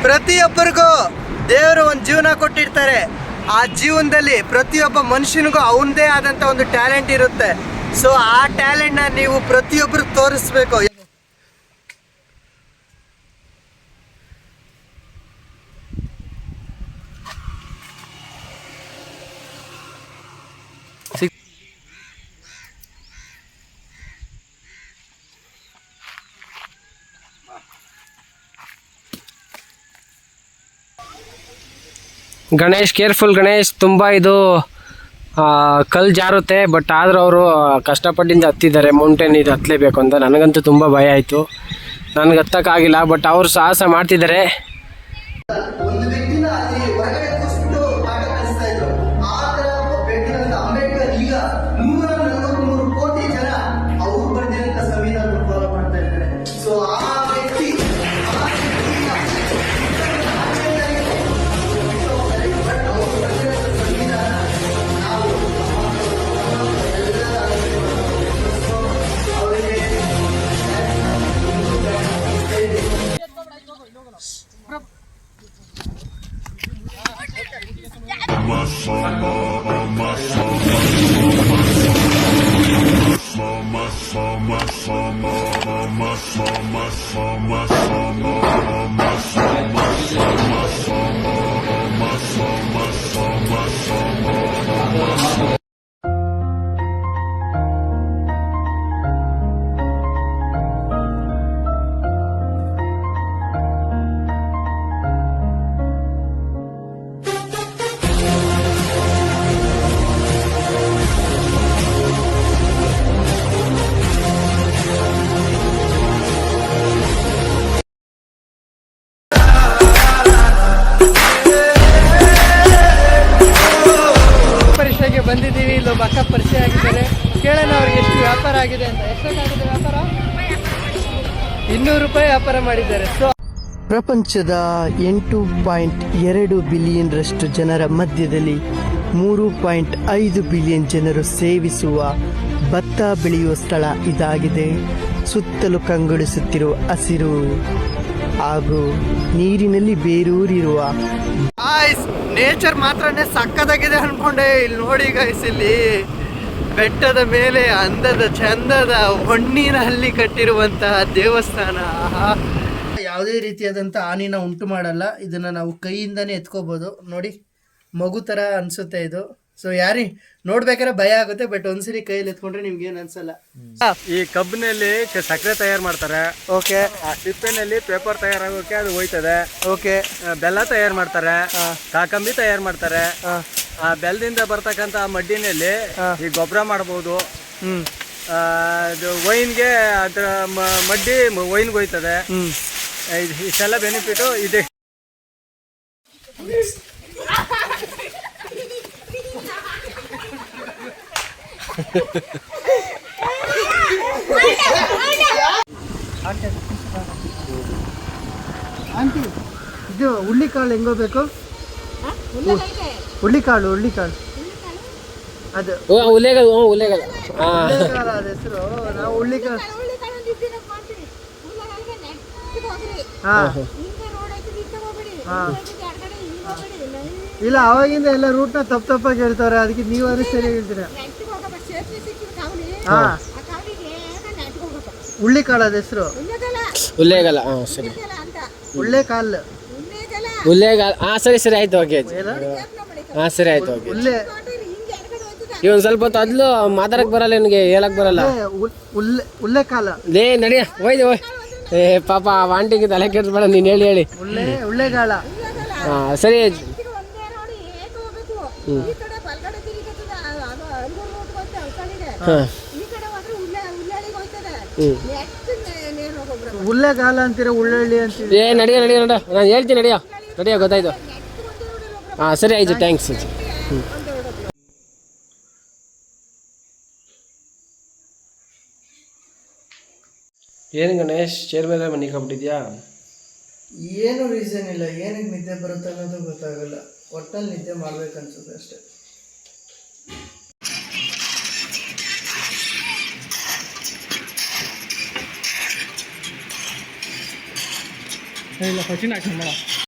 ಪ್ರತಿಯೊಬ್ಬರಿಗೂ ದೇವರು ಒಂದು ಜೀವನ ಕೊಟ್ಟಿರ್ತಾರೆ. ಆ ಜೀವನದಲ್ಲಿ ಪ್ರತಿಯೊಬ್ಬ ಮನುಷ್ಯನಿಗೂ ಅವನದೇ ಆದಂಥ ಒಂದು ಟ್ಯಾಲೆಂಟ್ ಇರುತ್ತೆ. ಸೊ ಆ ಟ್ಯಾಲೆಂಟ್ನ ನೀವು ಪ್ರತಿಯೊಬ್ಬರು ತೋರಿಸ್ಬೇಕು. ಗಣೇಶ್ ಕೇರ್ಫುಲ್ ಗಣೇಶ್, ತುಂಬ ಇದು ಕಲ್ಲು ಜಾರುತ್ತೆ. ಬಟ್ ಆದರೂ ಅವರು ಕಷ್ಟಪಟ್ಟಿಂದ ಹತ್ತಿದ್ದಾರೆ. ಮೌಂಟೇನ್ ಇದು ಹತ್ತಲೇಬೇಕು ಅಂತ. ನನಗಂತೂ ತುಂಬ ಭಯ ಆಯಿತು, ನನಗೆ ಹತ್ತಕ್ಕಾಗಿಲ್ಲ. ಬಟ್ ಅವರು ಸಾಹಸ ಮಾಡ್ತಿದ್ದಾರೆ. ಬಂದಿದ್ದೀವಿ. ಇಲ್ಲೊಬ್ಬ ಅಕ್ಕ ಪರಿಚಯ ಆಗಿದ್ದಾರೆ. ಕೇಳೋಣ ಅವ್ರಿಗೆ ಎಷ್ಟು ವ್ಯಾಪಾರ ಆಗಿದೆ ಅಂತ. ಎಷ್ಟೊತ್ತಾಗಿದೆ ವ್ಯಾಪಾರ? 200 ರೂಪಾಯಿ ವ್ಯಾಪಾರ ಮಾಡಿದ್ದಾರೆ. ಸೊ ಪ್ರಪಂಚದ 8.2 ಬಿಲಿಯನ್ ರಷ್ಟು ಜನರ ಮಧ್ಯದಲ್ಲಿ 3.5 ಬಿಲಿಯನ್ ಜನರು ಸೇವಿಸುವ ಭತ್ತ ಬೆಳೆಯುವ ಸ್ಥಳ ಇದಾಗಿದೆ. ಸುತ್ತಲೂ ಕಂಗೊಳಿಸುತ್ತಿರುವ ಹಸಿರು ಹಾಗೂ ನೀರಿನಲ್ಲಿ ಬೇರೂರಿರುವ ನೇಚರ್ ಮಾತ್ರನೇ ಸಕ್ಕದಾಗಿದೆ ಅನ್ಕೊಂಡೆ. ಇಲ್ಲಿ ನೋಡಿ ಗೈಸ್, ಇಲ್ಲಿ ಬೆಟ್ಟದ ಮೇಲೆ ಅಂದದ ಚಂದದ ಹೊಣ್ಣಿನ ಹಲ್ಲಿ ಕಟ್ಟಿರುವಂತಹ ದೇವಸ್ಥಾನ. ಯಾವುದೇ ರೀತಿಯಾದಂಥ ಹಾನಿನ ಉಂಟು ಮಾಡಲ್ಲ. ಇದನ್ನ ನಾವು ಕೈಯಿಂದಾನೇ ಎತ್ಕೋಬಹುದು. ನೋಡಿ, ಮಗು ತರ ಅನ್ಸುತ್ತೆ ಇದು. ಸೊ ಯಾರಿ ನೋಡ್ಬೇಕಾದ್ರೆ ಭಯ ಆಗುತ್ತೆ, ಬಟ್ ಒಂದ್ಸರಿ ಕೈಯಲ್ಲಿ ಎತ್ಕೊಂಡ್ರೆ ನಿಮ್ಗೆ ಏನ್ ಅನ್ಸಲ್ಲ. ಈ ಕಬ್ಬಿನಲ್ಲಿ ಸಕ್ಕರೆ ತಯಾರು ಮಾಡ್ತಾರೆ. ಓಕೆ. ಆ ಸಿಪ್ಪೆನಲ್ಲಿ ಪೇಪರ್ ತಯಾರಾಗೋಕೆ ಅದು ಹೋಯ್ತದೆ. ಓಕೆ. ಬೆಲ್ಲ ತಯಾರು ಮಾಡ್ತಾರೆ, ಕಾಕಂಬಿ ತಯಾರು ಮಾಡ್ತಾರೆ. ಆ ಬೆಲ್ಲದಿಂದ ಬರ್ತಕ್ಕಂಥ ಮಡ್ಡಿನಲ್ಲಿ ಈ ಗೊಬ್ಬರ ಮಾಡಬಹುದು. ವೈನ್ಗೆ ಅದ್ರ ಮಡ್ಡಿ ವೈನ್ಗೆ ಹೋಯ್ತದೆ. ಇಷ್ಟೆಲ್ಲ ಬೆನಿಫಿಟ್ ಇದೆ. ಆಂಟಿ, ಇದು ಹುಳ್ಳಿಕಾಳು ಹೆಂಗೋಬೇಕು? ಹುಳ್ಳಿಕಾಳು ಅದು ಹುಲ್ಲೇಗಾಲ ಅದ ಹೆಸರು. ನಾವು ಹುಳ್ಳಿಕಾಳು. ಇಲ್ಲ, ಅವಾಗಿಂದ ಎಲ್ಲ ರೂಟ್ನ ತಪ್ಪಾಗಿ ಹೇಳ್ತಾರೆ. ಅದಕ್ಕೆ ನೀವಾದ್ರೂ ಸರಿಯಾಗಿ ಹೇಳ್ತೀರಾ. ಹುಳ್ಳಿಕಾಳು ಅದ ಹೆಸರು. ಹುಲ್ಲೇಗಾಲ. ಸರಿ, ಹುಲ್ಲೇಗಾಲ. ಸರಿ ಆಯ್ತು. ಓಕೆ. ಸರಿ ಆಯ್ತು. ಓಕೆ. ಇವನ್ ಸ್ವಲ್ಪ ಹೊತ್ತು ಅದ್ಲು ಮಾತಾಡಕ್ ಬರಲ್ಲ, ನಿನಗೆ ಹೇಳಕ್ ಬರಲ್ಲ. ಹುಲ್ಲೆಕಾಲ ಲೇ ನಡಿಯ ಹೋಯ್ದು. ಪಾಪ ಆಂಟಿಗೆ ತಲೆ ಕೆಡಿಸ್ಬೇಡ, ನೀನ್ ಹೇಳಿ. ಹುಲ್ಲೆಗಾಲ. ಸರಿ. ಹುಲ್ಲೆಗಾಲ ಅಂತೀರ, ಉಳ್ಳಳ್ಳಿ ಅಂತೀರ. ನಡಿಯ ನಾನು ಹೇಳ್ತೀನಿ. ನಡಿಯ ಗೊತ್ತಾಯ್ತು. ಸರಿ ಆಯ್ತು, ಥ್ಯಾಂಕ್ಸ್. ಏನು ಗಣೇಶ್, ಚೇರ್ ಮೇಲೆ ಮನಿಕೊಂಡ್ಬಿಟ್ಟಿದ್ಯಾ? ಏನು ರೀಸನ್ ಇಲ್ಲ. ಏನಕ್ಕೆ ನಿದ್ದೆ ಬರುತ್ತೆ ಅನ್ನೋದು ಗೊತ್ತಾಗಲ್ಲ. ಒಟ್ಟಲ್ಲಿ ನಿದ್ದೆ ಮಾಡ್ಬೇಕನ್ಸುತ್ತೆ ಅಷ್ಟೇ. ಇಲ್ಲ, ಸಚಿನ್ ಹಾಕಿ